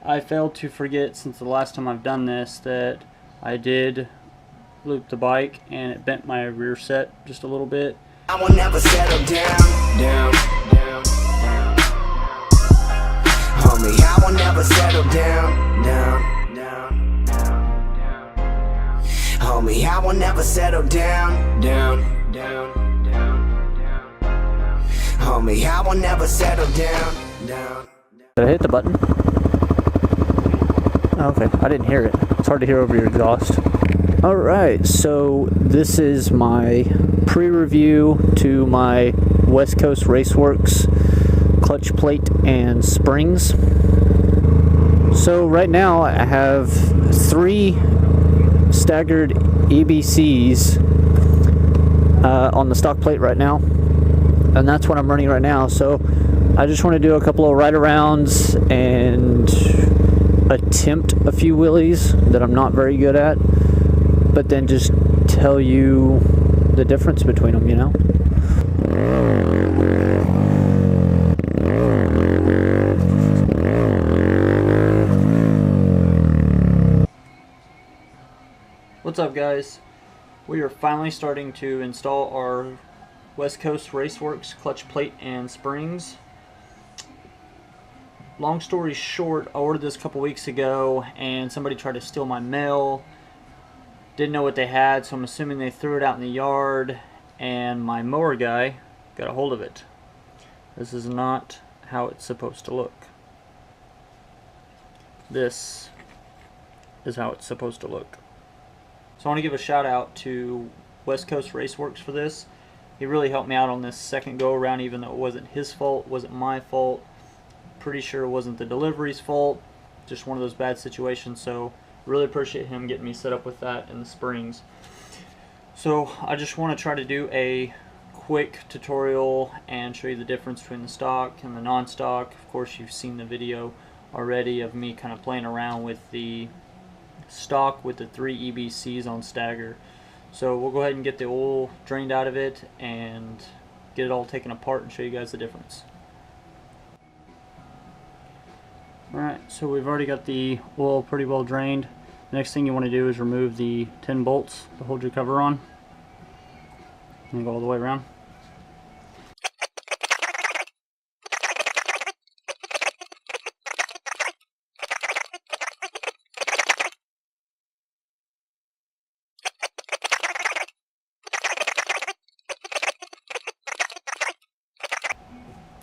I failed to forget since the last time I've done this that I did loop the bike and it bent my rear set just a little bit. I will never settle down. Homie, I will never settle down. Homie, I will never settle down. Homie, I will never settle down. Did I hit the button? Okay, I didn't hear it. It's hard to hear over your exhaust. Alright, so this is my pre-review to my Westcoast Raceworks clutch plate and springs. So right now I have 3 staggered EBCs on the stock plate right now, and that's what I'm running right now. So I just want to do a couple of ride arounds and attempt a few wheelies that I'm not very good at, but then just tell you the difference between them, you know? What's up, guys? We are finally starting to install our Westcoast Raceworks clutch plate and springs. Long story short, I ordered this a couple weeks ago and somebody tried to steal my mail. Didn't know what they had, so I'm assuming they threw it out in the yard and my mower guy got a hold of it. This is not how it's supposed to look. This is how it's supposed to look. So I want to give a shout out to Westcoast Raceworks for this. He really helped me out on this second go around, even though it wasn't his fault, wasn't my fault. Pretty sure it wasn't the delivery's fault, just one of those bad situations. So really appreciate him getting me set up with that and the springs. So I just want to try to do a quick tutorial and show you the difference between the stock and the non-stock. Of course, you've seen the video already of me kind of playing around with the stock with the 3 EBCs on stagger. So we'll go ahead and get the oil drained out of it and get it all taken apart and show you guys the difference. Alright, so we've already got the oil pretty well drained. The next thing you want to do is remove the 10 bolts to hold your cover on. And go all the way around.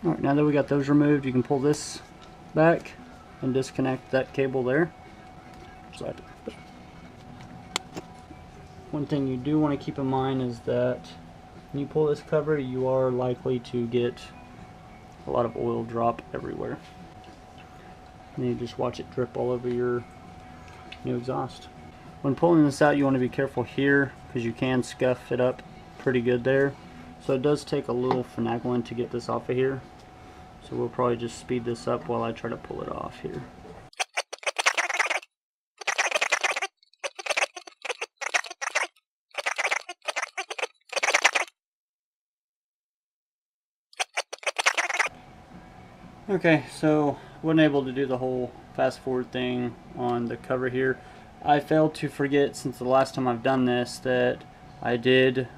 Alright, now that we got those removed, you can pull this back and disconnect that cable there. So one thing you do want to keep in mind is that when you pull this cover, you are likely to get a lot of oil drop everywhere. And you just watch it drip all over your new exhaust. When pulling this out, you want to be careful here because you can scuff it up pretty good there. So it does take a little finagling to get this off of here. So we'll probably just speed this up while I try to pull it off here. Okay, so wasn't able to do the whole fast forward thing on the cover here. I failed to forget since the last time I've done this that I did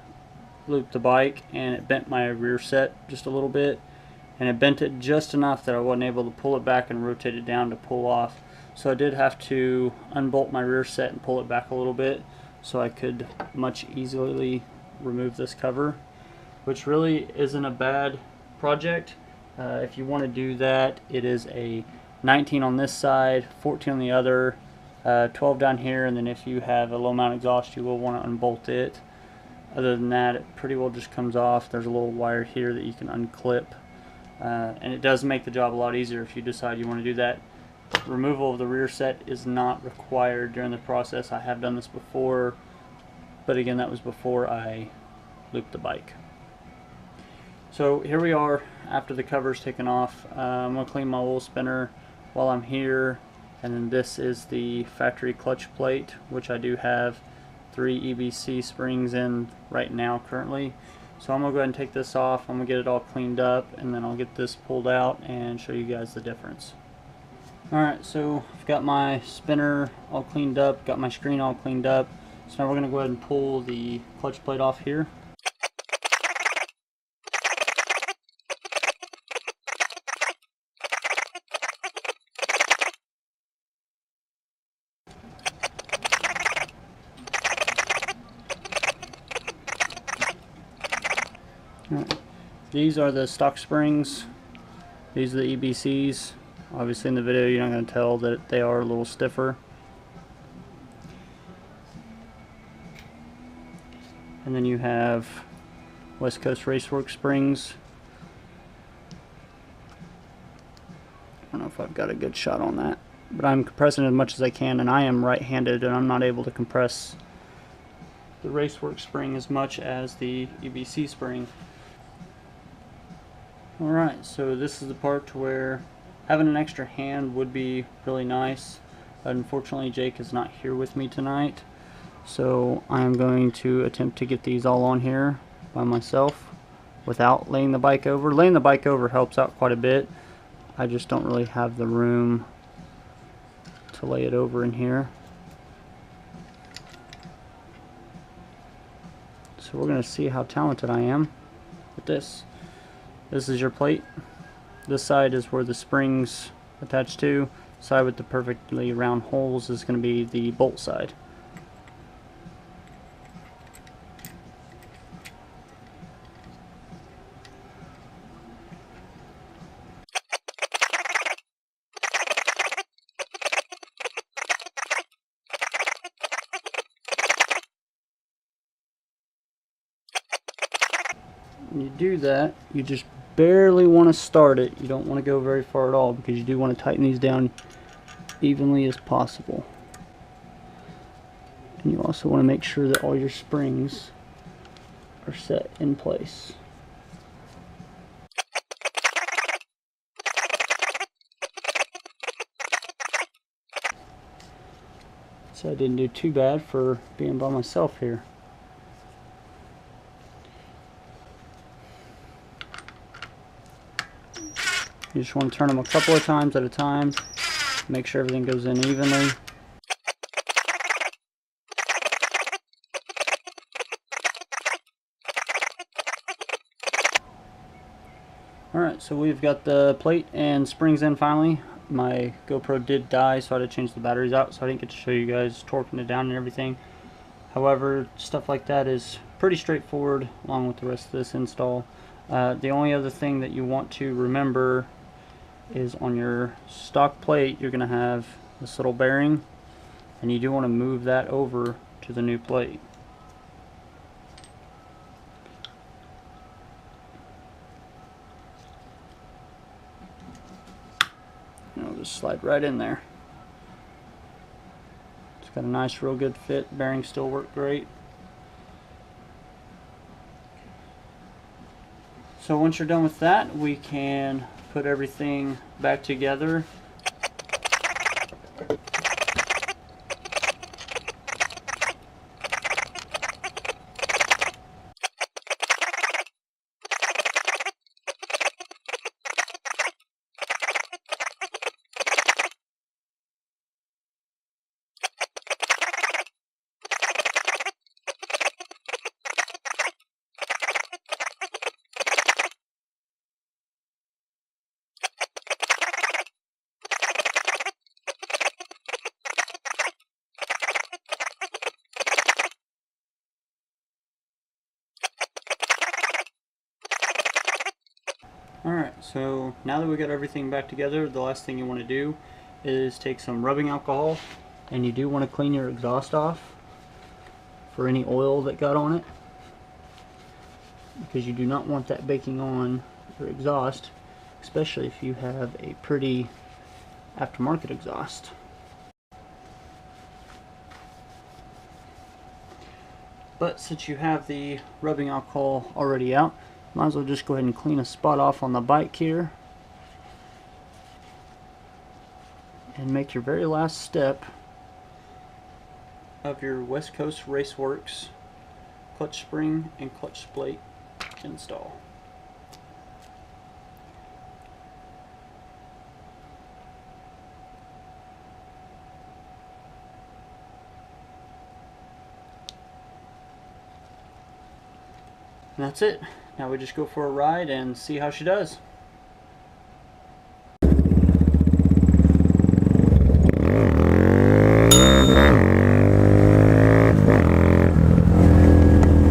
loop the bike and it bent my rear set just a little bit, and it bent it just enough that I wasn't able to pull it back and rotate it down to pull off. So I did have to unbolt my rear set and pull it back a little bit so I could much easily remove this cover, which really isn't a bad project. If you want to do that, it is a 19 on this side, 14 on the other, 12 down here, and then if you have a low mount exhaust, you will want to unbolt it. Other than that, it pretty well just comes off. There's a little wire here that you can unclip, and it does make the job a lot easier if you decide you want to do that. Removal of the rear set is not required during the process. I have done this before, but again, that was before I looped the bike. So here we are after the cover's taken off. I'm going to clean my oil spinner while I'm here, and then this is the factory clutch plate, which I do have 3 EBC springs in right now currently. So I'm going to go ahead and take this off. I'm going to get it all cleaned up, and then I'll get this pulled out and show you guys the difference. Alright, so I've got my spinner all cleaned up, got my screen all cleaned up. So now we're going to go ahead and pull the clutch plate off here. Alright. These are the stock springs. These are the EBCs. Obviously in the video you're not going to tell that they are a little stiffer. And then you have Westcoast Raceworks springs. I don't know if I've got a good shot on that, but I'm compressing as much as I can, and I am right-handed and I'm not able to compress the Raceworks spring as much as the EBC spring. Alright, so this is the part where having an extra hand would be really nice. Unfortunately, Jake is not here with me tonight, so I'm going to attempt to get these all on here by myself without laying the bike over. Laying the bike over helps out quite a bit. I just don't really have the room to lay it over in here. So we're going to see how talented I am with this. This is your plate. This side is where the springs attach to. The side with the perfectly round holes is going to be the bolt side. When you do that, you just barely want to start it. You don't want to go very far at all, because you do want to tighten these down evenly as possible. And you also want to make sure that all your springs are set in place. So I didn't do too bad for being by myself here. You just want to turn them a couple of times at a time, make sure everything goes in evenly. Alright, so we've got the plate and springs in finally. My GoPro did die, so I had to change the batteries out, so I didn't get to show you guys torquing it down and everything. However, stuff like that is pretty straightforward along with the rest of this install. The only other thing that you want to remember is on your stock plate you're going to have this little bearing, and you do want to move that over to the new plate. And it'll just slide right in there. It's got a nice, real good fit. Bearings still work great. So once you're done with that, we can put everything back together. Alright, so now that we got everything back together, the last thing you want to do is take some rubbing alcohol, and you do want to clean your exhaust off for any oil that got on it, because you do not want that baking on your exhaust, especially if you have a pretty aftermarket exhaust. But since you have the rubbing alcohol already out, might as well just go ahead and clean a spot off on the bike here and make your very last step of your Westcoast Raceworks clutch spring and clutch plate install. And that's it. Now we just go for a ride and see how she does.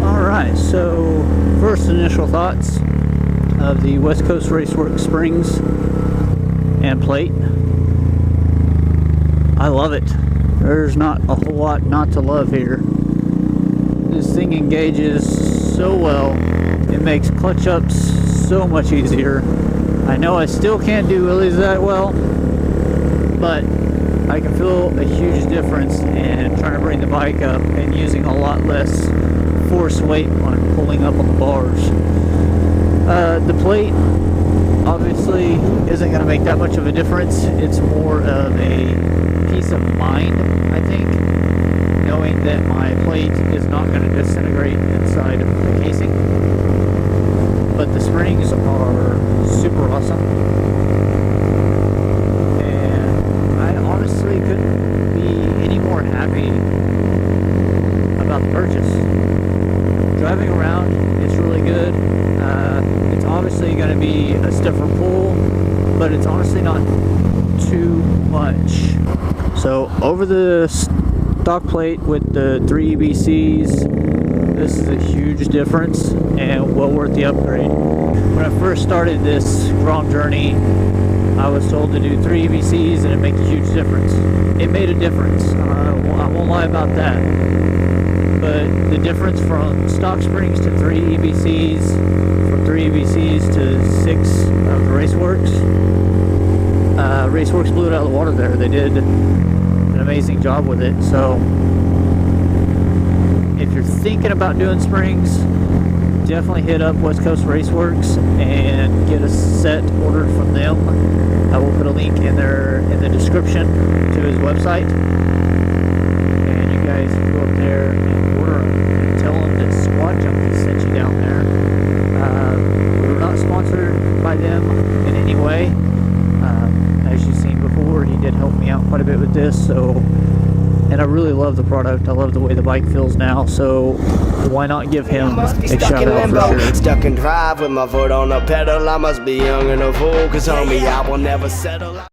Alright, so first initial thoughts of the Westcoast Raceworks springs and plate. I love it. There's not a whole lot not to love here. This thing engages so well. It makes clutch ups so much easier. I know I still can't do wheelies that well, but I can feel a huge difference in trying to bring the bike up and using a lot less force weight on pulling up on the bars. The plate obviously isn't going to make that much of a difference. It's more of a peace of mind, I think, knowing that my plate is not going to disintegrate inside of the casing. But the springs are super awesome, and I honestly couldn't be any more happy about the purchase. Driving around, it's really good. It's obviously going to be a stiffer pull, but it's honestly not too much. So over the stock plate with the 3 EBCs, this is a huge difference and well worth the upgrade. When I first started this Grom journey, I was told to do 3 EBCs and it'd make a huge difference. It made a difference. I won't lie about that. But the difference from stock springs to 3 EBCs, from 3 EBCs to 6 of the Raceworks, Raceworks blew it out of the water there. They did an amazing job with it. So if you're thinking about doing springs, definitely hit up Westcoast Raceworks and get a set ordered from them. I will put a link in the description to his website, and you guys can go up there and order them and tell them that Squad Junkies sent you down there. We're not sponsored by them in any way. As you've seen before, he did help me out quite a bit with this, and I really love the product. I love the way the bike feels now, so why not give him a shout out for sure. Stuck in drive with my foot on the pedal. I must be young and a fool, cause homie, I will never settle.